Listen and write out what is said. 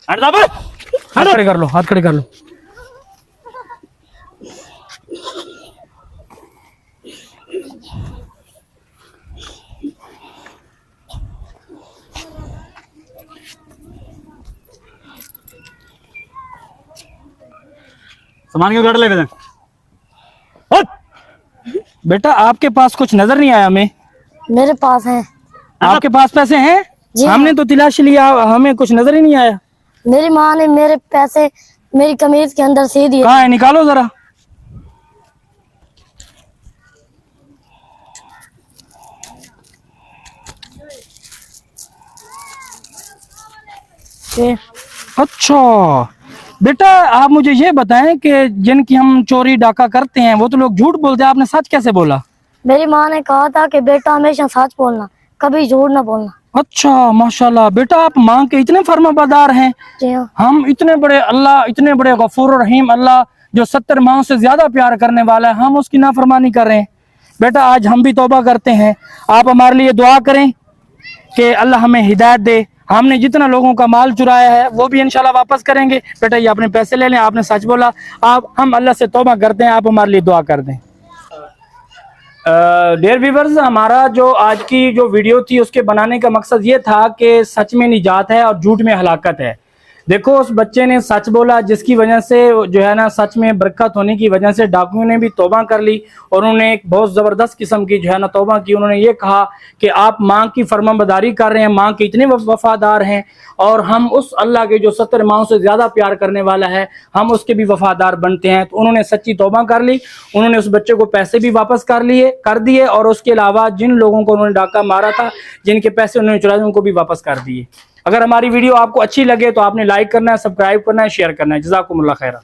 हाथ खड़े कर लो, हाथ खड़े कर लो। सामान क्यों काट ले? बेटा आपके पास कुछ नजर नहीं आया हमें? मेरे पास है। आपके पास पैसे हैं? जी हाँ। हमने तो तलाशी लिया, हमें कुछ नजर ही नहीं आया। मेरी माँ ने मेरे पैसे मेरी कमीज के अंदर से दिए। कहाँ है, निकालो जरा। अच्छा बेटा आप मुझे ये बताएं कि जिनकी हम चोरी डाका करते हैं वो तो लोग झूठ बोलते हैं, आपने सच कैसे बोला? मेरी माँ ने कहा था कि बेटा हमेशा सच बोलना, कभी झूठ ना बोलना। अच्छा माशाल्लाह बेटा आप माँ के इतने फर्माबरदार हैं। जी हाँ। हम इतने बड़े अल्लाह, इतने बड़े गफूर रहीम अल्लाह जो 70 माओं से ज्यादा प्यार करने वाला है, हम उसकी नाफरमानी कर रहे हैं। बेटा आज हम भी तौबा करते हैं, आप हमारे लिए दुआ करें कि अल्लाह हमें हिदायत दे। हमने जितना लोगों का माल चुराया है वो भी इंशाल्लाह वापस करेंगे। बेटा ये अपने पैसे ले लें, आपने सच बोला। हम अल्लाह से तौबा करते हैं, आप हमारे लिए दुआ कर दें। डियर व्यूअर्स, हमारा जो आज की जो वीडियो थी उसके बनाने का मकसद ये था कि सच में निजात है और झूठ में हलाकत है। देखो उस बच्चे ने सच बोला जिसकी वजह से जो है ना सच में बरकत होने की वजह से डाकुओं ने भी तौबा कर ली और उन्होंने एक बहुत ज़बरदस्त किस्म की जो है ना तौबा की। उन्होंने ये कहा कि आप माँ की फरमाबरदारी कर रहे हैं, माँ के इतने वफादार हैं और हम उस अल्लाह के जो 70 माओं से ज़्यादा प्यार करने वाला है हम उसके भी वफादार बनते हैं। तो उन्होंने सच्ची तौबा कर ली, उन्होंने उस बच्चे को पैसे भी वापस कर दिए और उसके अलावा जिन लोगों को उन्होंने डाका मारा था, जिनके पैसे उन्होंने चुराए उनको भी वापस कर दिए। अगर हमारी वीडियो आपको अच्छी लगे तो आपने लाइक करना है, सब्सक्राइब करना है, शेयर करना है। जज़ाकुमुल्लाह खैरा।